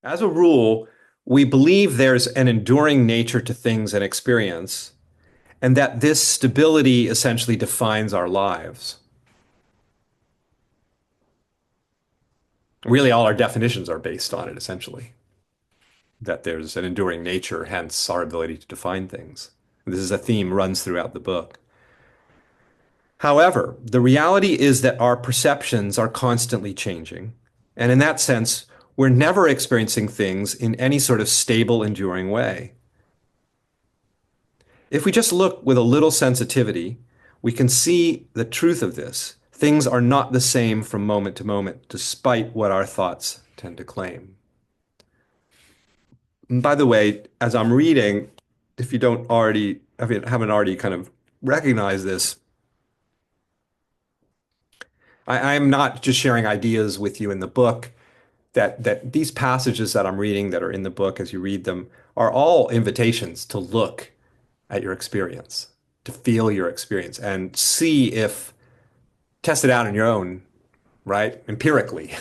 As a rule, we believe there's an enduring nature to things and experience, and that this stability essentially defines our lives. Really, all our definitions are based on it, essentially, that there's an enduring nature, hence our ability to define things. This is a theme runs throughout the book. However, the reality is that our perceptions are constantly changing. And in that sense, we're never experiencing things in any sort of stable, enduring way. If we just look with a little sensitivity, we can see the truth of this. Things are not the same from moment to moment, despite what our thoughts tend to claim. And by the way, as I'm reading, if you don't already, if you haven't already kind of recognized this, I'm not just sharing ideas with you in the book. That these passages that I'm reading that are in the book as you read them are all invitations to look at your experience, to feel your experience and see if test it out on your own, right? Empirically,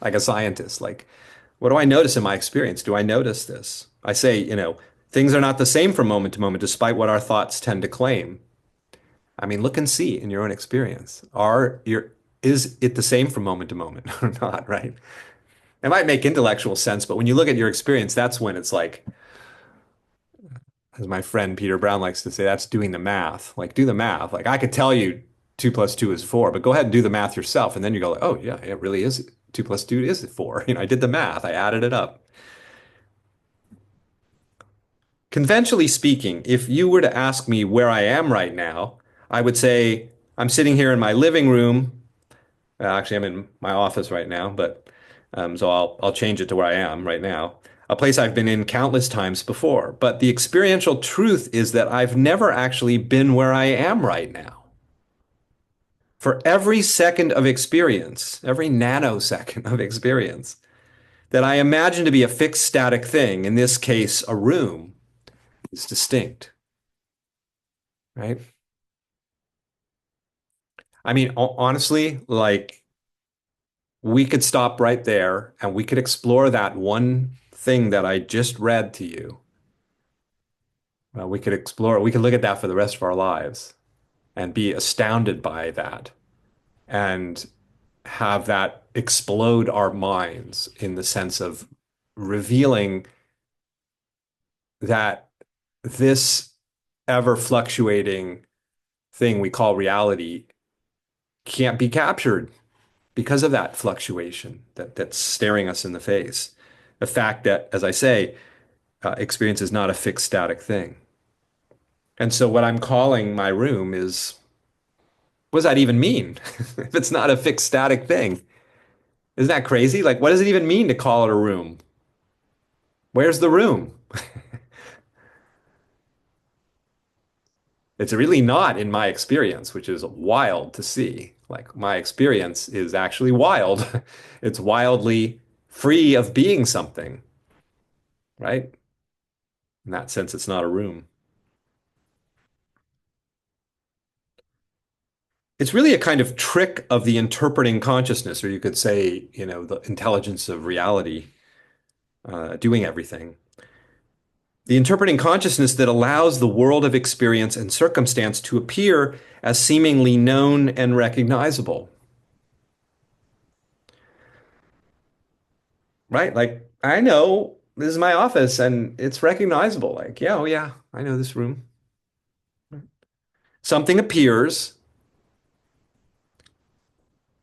like a scientist. Like, what do I notice in my experience? Do I notice this? I say, things are not the same from moment to moment, despite what our thoughts tend to claim. I mean, look and see in your own experience. Is it the same from moment to moment or not, right? It might make intellectual sense, but when you look at your experience, that's when it's like, as my friend Peter Brown likes to say, that's doing the math. Like, do the math. Like, I could tell you 2 plus 2 is 4, but go ahead and do the math yourself. And then you go, like, oh, yeah, it really is. 2 plus 2 is 4. I did the math. I added it up. Conventionally speaking, if you were to ask me where I am right now, I would say I'm sitting here in my living room. Actually, I'm in my office right now, but so I'll change it to where I am right now, a place I've been in countless times before. But the experiential truth is that I've never actually been where I am right now. For every second of experience, every nanosecond of experience that I imagine to be a fixed static thing, in this case, a room, is distinct, right? I mean, honestly, like we could stop right there and we could explore that one thing that I just read to you. We could explore, we could look at that for the rest of our lives and be astounded by that and have that explode our minds in the sense of revealing that this ever fluctuating thing we call reality can't be captured because of that fluctuation that's staring us in the face. The fact that, as I say, experience is not a fixed static thing. And so what I'm calling my room is, what does that even mean? If it's not a fixed static thing, isn't that crazy? Like, what does it even mean to call it a room? Where's the room? It's really not in my experience, which is wild to see. Like, my experience is actually wild. It's wildly free of being something, right? In that sense, it's not a room. It's really a kind of trick of the interpreting consciousness, or you could say, the intelligence of reality doing everything. The interpreting consciousness that allows the world of experience and circumstance to appear as seemingly known and recognizable, right? Like, I know this is my office and it's recognizable. Like, yeah, oh yeah, I know this room. Something appears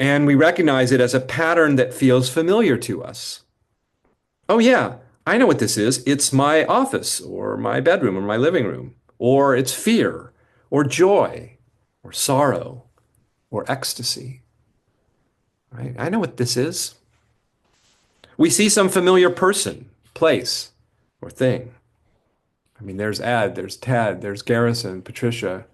and we recognize it as a pattern that feels familiar to us. Oh, yeah, I know what this is. It's my office or my bedroom or my living room, or it's fear or joy or sorrow or ecstasy, right? I know what this is. We see some familiar person, place, or thing. I mean, there's Ed, there's Ted, there's Garrison, Patricia,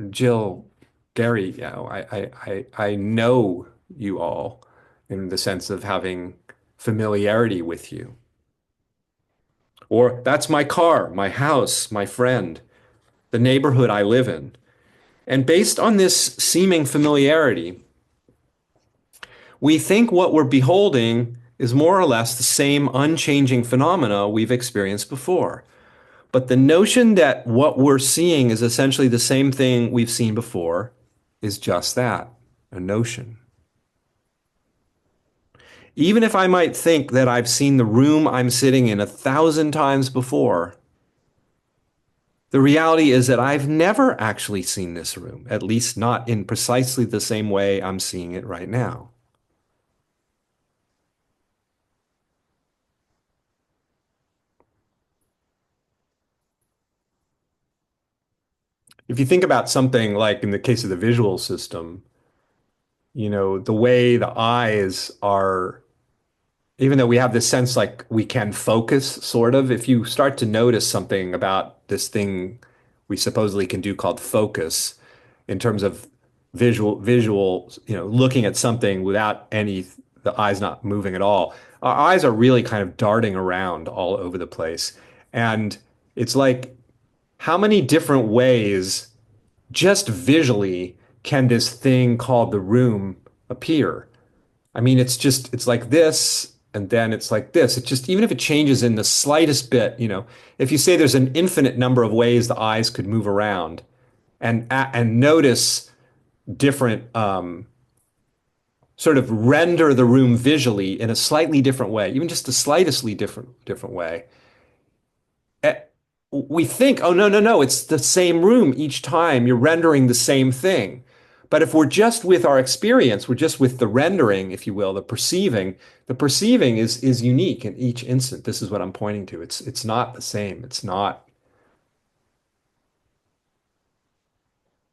Jill, Gary. I know you all in the sense of having familiarity with you. Or that's my car, my house, my friend, the neighborhood I live in. And based on this seeming familiarity, we think what we're beholding is more or less the same unchanging phenomena we've experienced before. But the notion that what we're seeing is essentially the same thing we've seen before is just that, a notion. Even if I might think that I've seen the room I'm sitting in 1,000 times before, the reality is that I've never actually seen this room, at least not in precisely the same way I'm seeing it right now. If you think about something like in the case of the visual system, the way the eyes are, even though we have this sense like we can focus, sort of, if you start to notice something about this thing we supposedly can do called focus in terms of visual, looking at something without the eyes not moving at all. Our eyes are really kind of darting around all over the place. And it's like, how many different ways just visually can this thing called the room appear? I mean, it's like this, and then it's like this. It just, even if it changes in the slightest bit, if you say there's an infinite number of ways the eyes could move around and notice different, sort of render the room visually in a slightly different way, even just a slightly different way, eh, we think, oh, no, no, no, it's the same room each time. You're rendering the same thing. But if we're just with our experience, we're just with the rendering, if you will, the perceiving is unique in each instant. This is what I'm pointing to. It's not the same. It's not.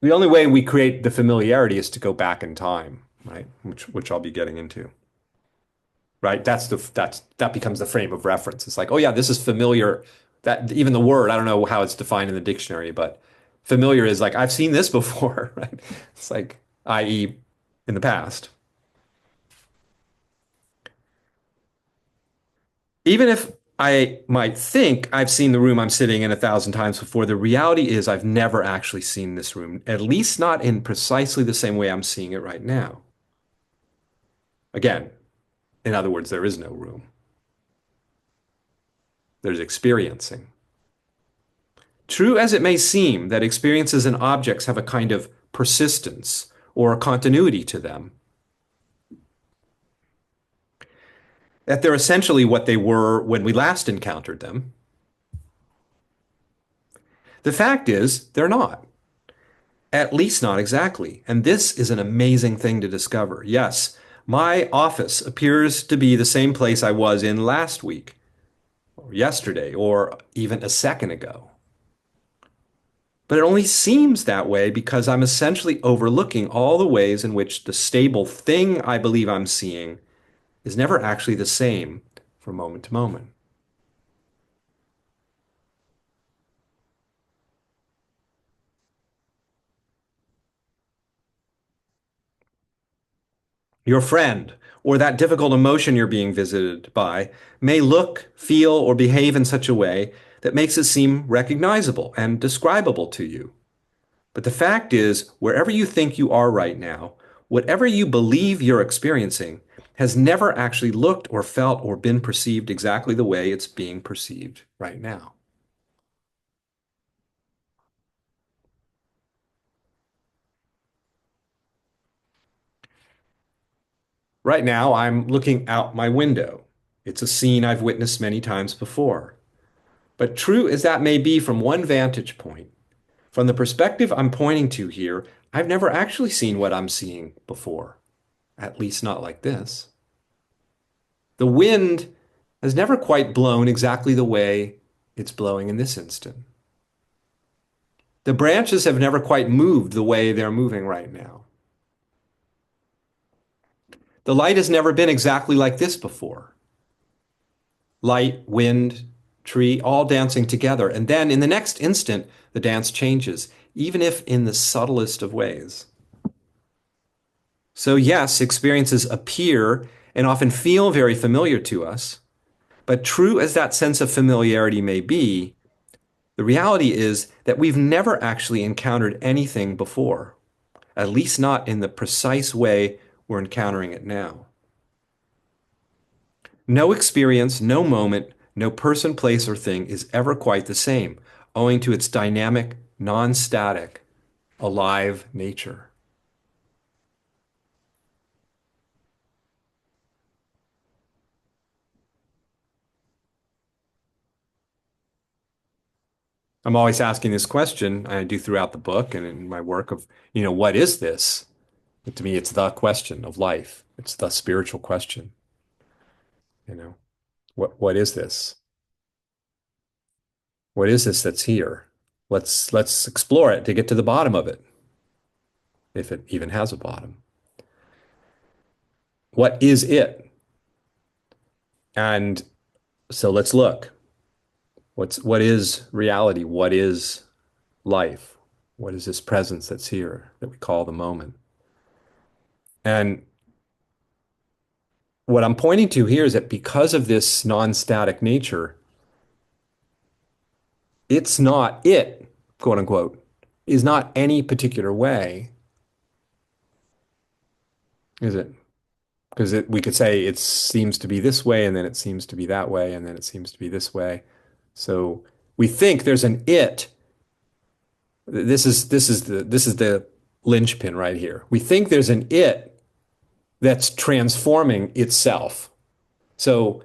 The only way we create the familiarity is to go back in time, right? Which I'll be getting into. Right? That becomes the frame of reference. It's like, oh yeah, this is familiar. That even the word, I don't know how it's defined in the dictionary, but familiar is like I've seen this before, right? It's like, i.e., in the past. Even if I might think I've seen the room I'm sitting in 1,000 times before, the reality is I've never actually seen this room, at least not in precisely the same way I'm seeing it right now. Again, in other words, there is no room. There's experiencing. True as it may seem that experiences and objects have a kind of persistence or a continuity to them, that they're essentially what they were when we last encountered them, the fact is they're not. At least not exactly. And this is an amazing thing to discover. Yes, my office appears to be the same place I was in last week, or yesterday, or even a second ago. But it only seems that way because I'm essentially overlooking all the ways in which the stable thing I believe I'm seeing is never actually the same from moment to moment. Your friend, or that difficult emotion you're being visited by, may look, feel, or behave in such a way that makes it seem recognizable and describable to you. But the fact is, wherever you think you are right now, whatever you believe you're experiencing has never actually looked or felt or been perceived exactly the way it's being perceived right now. Right now, I'm looking out my window. It's a scene I've witnessed many times before. But true as that may be from one vantage point, from the perspective I'm pointing to here, I've never actually seen what I'm seeing before, at least not like this. The wind has never quite blown exactly the way it's blowing in this instant. The branches have never quite moved the way they're moving right now. The light has never been exactly like this before. Light, wind, tree, all dancing together. And then in the next instant, the dance changes, even if in the subtlest of ways. So, yes, experiences appear and often feel very familiar to us, but true as that sense of familiarity may be, the reality is that we've never actually encountered anything before, at least not in the precise way we're encountering it now. No experience, no moment, no person, place, or thing is ever quite the same, owing to its dynamic, non-static, alive nature. I'm always asking this question, I do throughout the book and in my work of, what is this? But to me, it's the question of life. It's the spiritual question, you know. What is this? What is this that's here? Let's explore it to get to the bottom of it, if it even has a bottom. What is it? And so let's look. What is reality? What is life? What is this presence that's here that we call the moment? And what I'm pointing to here is that because of this non-static nature, it's not it, quote unquote, is not any particular way, is it? Because we could say it seems to be this way, and then it seems to be that way, and then it seems to be this way. So we think there's an it. This is the linchpin right here. We think there's an it that's transforming itself. So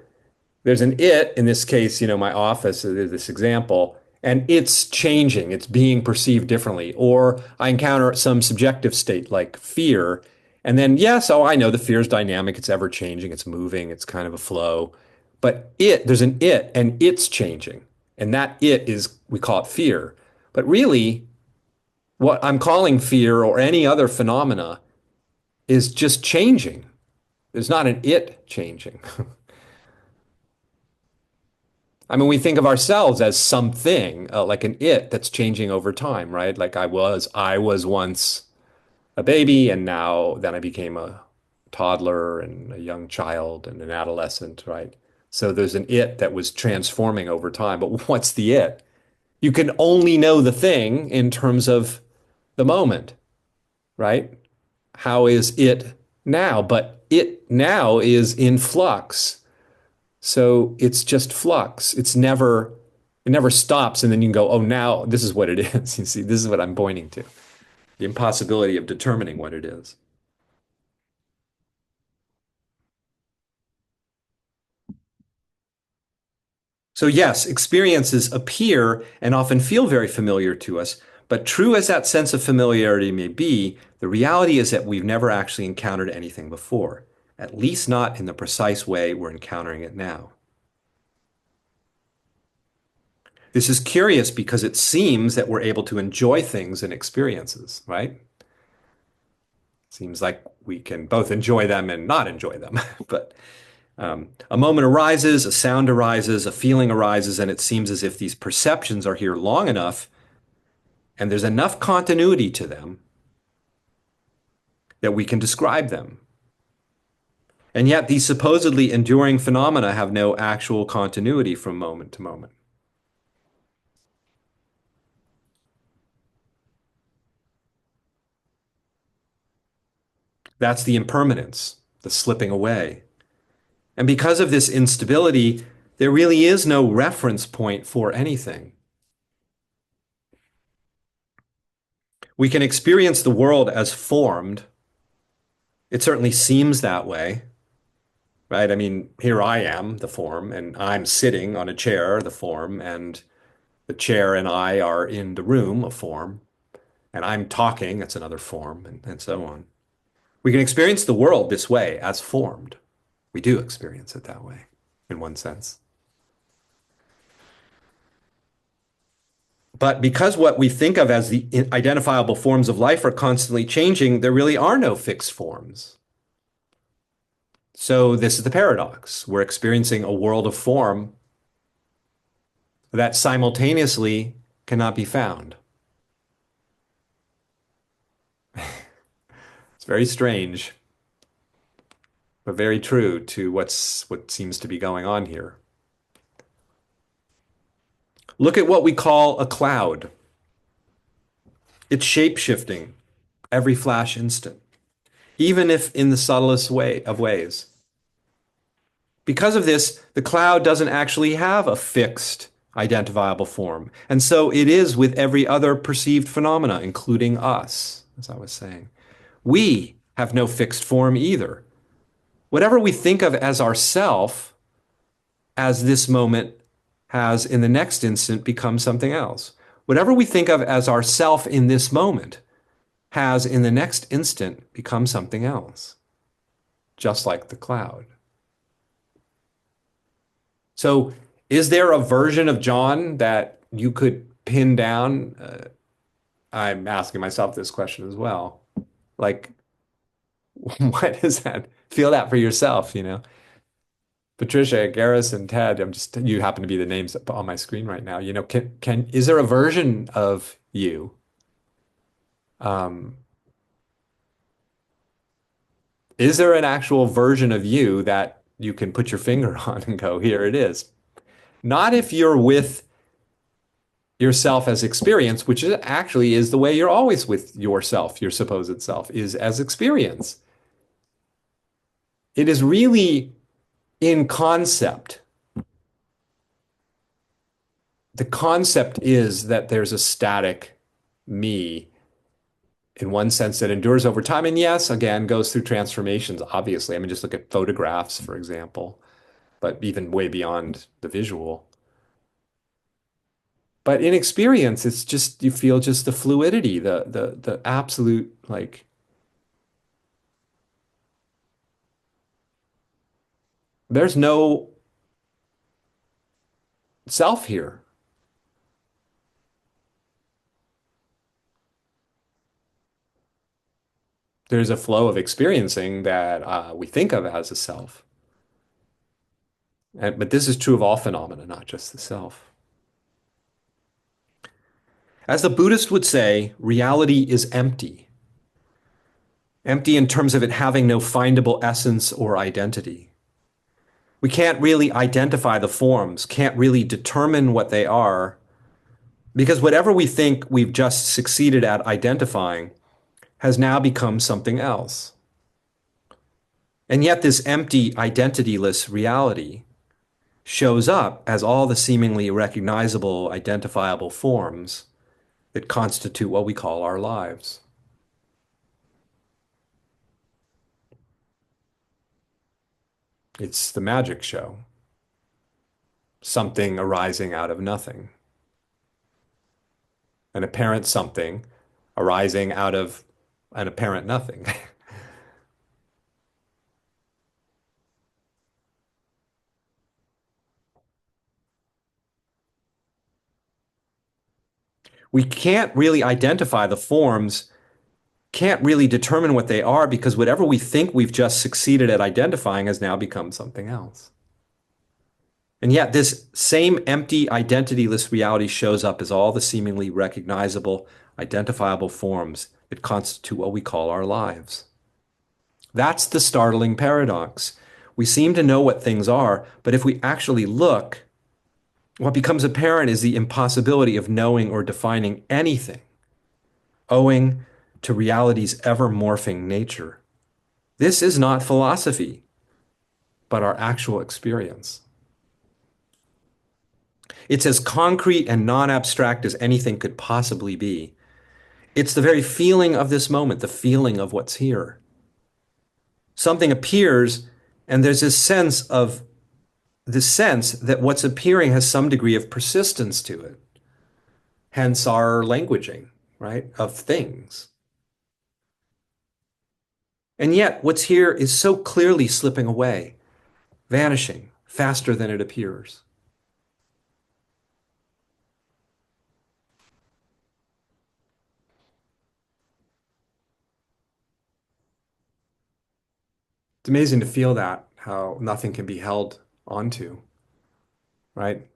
there's an it, in this case, my office, this example, and it's changing, it's being perceived differently. Or I encounter some subjective state like fear. And then, yes, oh, I know the fear is dynamic, it's ever changing, it's moving, it's kind of a flow. But there's an it, and it's changing. And that it is, we call it fear. But really, what I'm calling fear or any other phenomena is just changing. There's not an it changing. I mean, we think of ourselves as something, like an it that's changing over time, right? Like I was once a baby, and then I became a toddler and a young child and an adolescent, right? So there's an it that was transforming over time. But what's the it? You can only know the thing in terms of the moment, right? How is it now? But it now is in flux. So it's just flux. It never stops. And then you can go, oh, now this is what it is. You see, this is what I'm pointing to. The impossibility of determining what it is. So yes, experiences appear and often feel very familiar to us, but true as that sense of familiarity may be, the reality is that we've never actually encountered anything before, at least not in the precise way we're encountering it now. This is curious because it seems that we're able to enjoy things and experiences, right? Seems like we can both enjoy them and not enjoy them. But a moment arises, a sound arises, a feeling arises, and it seems as if these perceptions are here long enough and there's enough continuity to them that we can describe them. And yet, these supposedly enduring phenomena have no actual continuity from moment to moment. That's the impermanence, the slipping away. And because of this instability, there really is no reference point for anything. We can experience the world as formed. It certainly seems that way, right? I mean, here I am, the form, and I'm sitting on a chair, the form, and the chair and I are in the room, a form, and I'm talking, that's another form, and so on. We can experience the world this way, as formed. We do experience it that way, in one sense. But because what we think of as the identifiable forms of life are constantly changing, there really are no fixed forms. So this is the paradox. We're experiencing a world of form that simultaneously cannot be found. It's very strange, but very true to what seems to be going on here. Look at what we call a cloud. It's shape-shifting every flash instant, even if in the subtlest way of ways. Because of this, the cloud doesn't actually have a fixed identifiable form. And so it is with every other perceived phenomena, including us, as I was saying. We have no fixed form either. Whatever we think of as ourself, as this moment has in the next instant become something else. Whatever we think of as ourself in this moment has in the next instant become something else, just like the cloud. So, is there a version of John that you could pin down? I'm asking myself this question as well. Like, what does that feel that for yourself, you know? Patricia, Garrus, and Ted, you happen to be the names up on my screen right now. You know, is there a version of you? Um, is there an actual version of you that you can put your finger on and go, here it is? Not if you're with yourself as experience, which actually is the way you're always with yourself, your supposed self, is as experience. It is really in concept. The concept is that there's a static me in one sense that endures over time. And yes, again, goes through transformations, obviously. I mean, just look at photographs, for example, but even way beyond the visual. But in experience, it's just you feel just the fluidity, the absolute like there's no self here. There's a flow of experiencing that we think of as a self. But this is true of all phenomena, not just the self. As the Buddhist would say, reality is empty. Empty in terms of it having no findable essence or identity. We can't really identify the forms, can't really determine what they are, because whatever we think we've just succeeded at identifying has now become something else. And yet, this empty, identityless reality shows up as all the seemingly recognizable, identifiable forms that constitute what we call our lives. It's the magic show, something arising out of nothing, an apparent something arising out of an apparent nothing. We can't really identify the forms, can't really determine what they are because whatever we think we've just succeeded at identifying has now become something else. And yet, this same empty, identityless reality shows up as all the seemingly recognizable, identifiable forms that constitute what we call our lives. That's the startling paradox. We seem to know what things are, but if we actually look, what becomes apparent is the impossibility of knowing or defining anything, owing to reality's ever morphing nature. This is not philosophy, but our actual experience. It's as concrete and non abstract as anything could possibly be. It's the very feeling of this moment, the feeling of what's here. Something appears, and there's this sense of the sense that what's appearing has some degree of persistence to it. Hence our languaging, right, of things. And yet, what's here is so clearly slipping away, vanishing faster than it appears. It's amazing to feel that, how nothing can be held onto, right?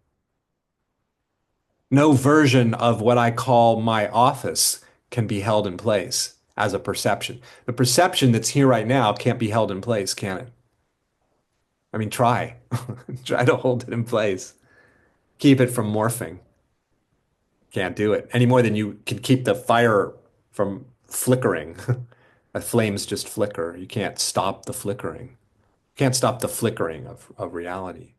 No version of what I call my office can be held in place as a perception. The perception that's here right now can't be held in place, can it? I mean, try. Try to hold it in place. Keep it from morphing. Can't do it any more than you can keep the fire from flickering. The flames just flicker. You can't stop the flickering. Can't stop the flickering of reality.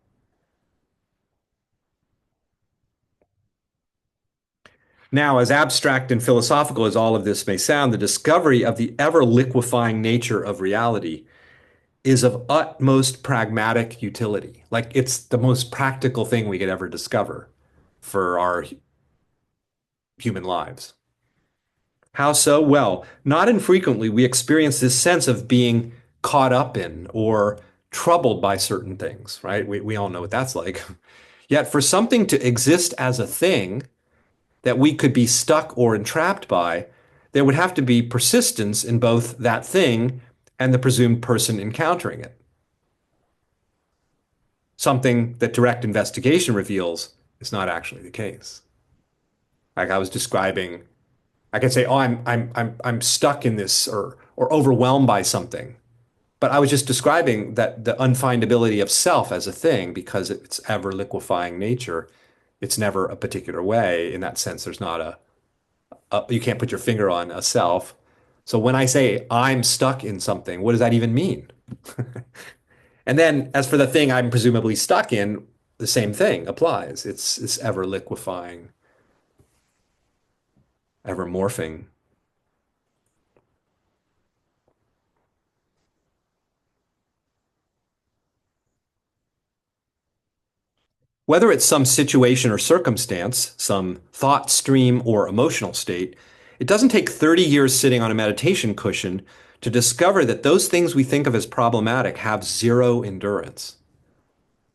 Now, as abstract and philosophical as all of this may sound, the discovery of the ever liquefying nature of reality is of utmost pragmatic utility. Like it's the most practical thing we could ever discover for our human lives. How so? Well, not infrequently we experience this sense of being caught up in or troubled by certain things, right? We all know what that's like. Yet for something to exist as a thing that we could be stuck or entrapped by, there would have to be persistence in both that thing and the presumed person encountering it. Something that direct investigation reveals is not actually the case. Like I was describing, I could say, "Oh, I'm stuck in this or overwhelmed by something." But I was just describing that the unfindability of self as a thing because its ever liquefying nature, it's never a particular way. In that sense, there's not you can't put your finger on a self. So when I say I'm stuck in something, what does that even mean? And then as for the thing I'm presumably stuck in, the same thing applies. It's this ever liquefying, ever morphing. Whether it's some situation or circumstance, some thought stream or emotional state, it doesn't take 30 years sitting on a meditation cushion to discover that those things we think of as problematic have zero endurance.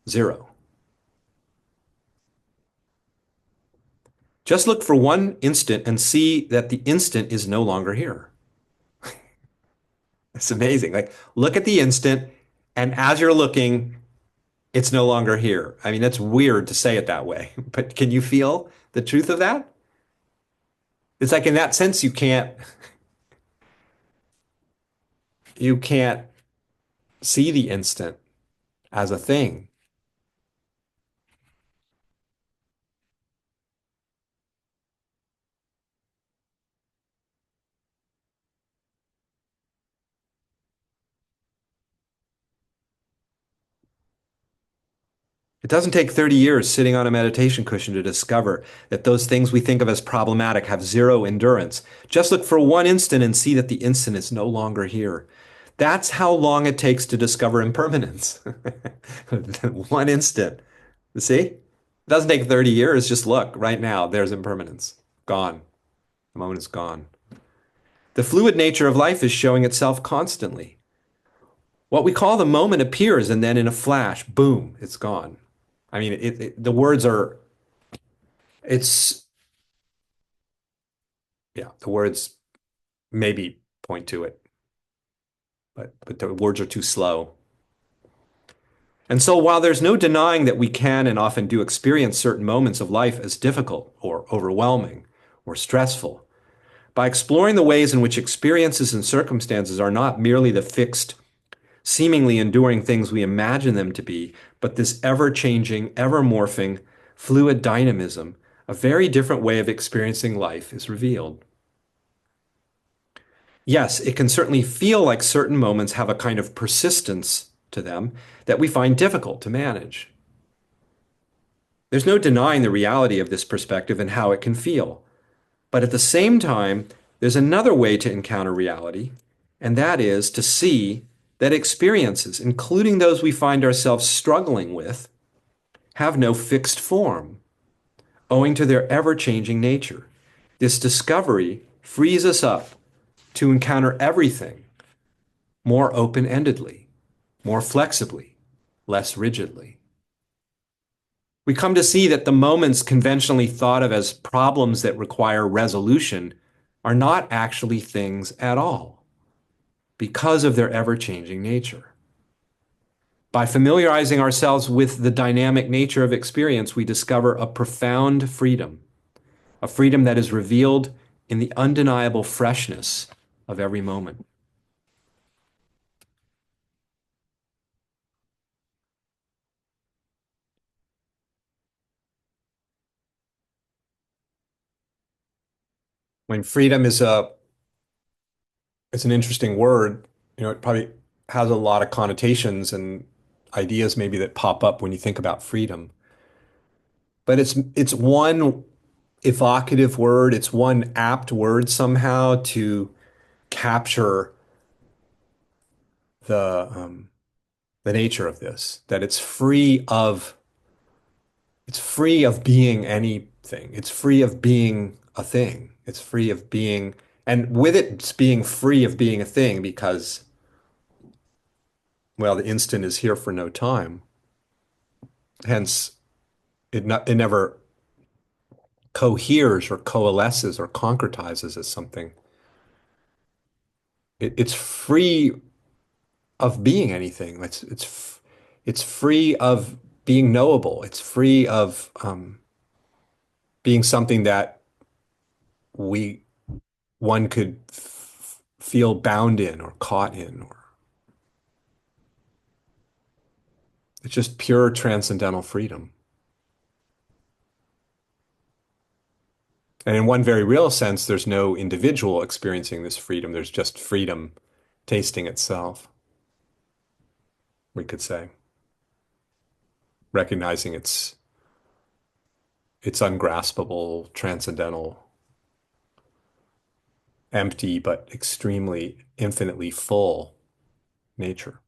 Zero. Just look for one instant and see that the instant is no longer here. It's amazing. Like, look at the instant, and as you're looking, it's no longer here. I mean, that's weird to say it that way, but can you feel the truth of that? It's like in that sense, you can't see the instant as a thing. It doesn't take 30 years sitting on a meditation cushion to discover that those things we think of as problematic have zero endurance. Just look for one instant and see that the instant is no longer here. That's how long it takes to discover impermanence. One instant. See? It doesn't take 30 years. Just look right now. There's impermanence. Gone. The moment is gone. The fluid nature of life is showing itself constantly. What we call the moment appears, and then in a flash, boom, it's gone. I mean, the words are, it's, yeah, the words maybe point to it, but the words are too slow. And so while there's no denying that we can and often do experience certain moments of life as difficult or overwhelming or stressful, by exploring the ways in which experiences and circumstances are not merely the fixed, seemingly enduring things we imagine them to be, but this ever changing, ever morphing, fluid dynamism, a very different way of experiencing life is revealed. Yes, it can certainly feel like certain moments have a kind of persistence to them that we find difficult to manage. There's no denying the reality of this perspective and how it can feel. But at the same time, there's another way to encounter reality, and that is to see that experiences, including those we find ourselves struggling with, have no fixed form, owing to their ever changing nature. This discovery frees us up to encounter everything more open endedly, more flexibly, less rigidly. We come to see that the moments conventionally thought of as problems that require resolution are not actually things at all because of their ever changing nature. By familiarizing ourselves with the dynamic nature of experience, we discover a profound freedom, a freedom that is revealed in the undeniable freshness of every moment. When freedom is an interesting word, it probably has a lot of connotations and ideas maybe that pop up when you think about freedom. But it's one evocative word, it's one apt word somehow to capture the the nature of this, that it's free of being anything. It's free of being a thing. It's free of being, and with it it's being free of being a thing because, well, the instant is here for no time. Hence, it never coheres or coalesces or concretizes as something. It's free of being anything. It's free of being knowable. It's free of being something that we one could feel bound in or caught in, or it's just pure transcendental freedom. And in one very real sense, there's no individual experiencing this freedom. There's just freedom tasting itself, we could say, recognizing its ungraspable, transcendental, empty, but extremely infinitely full nature.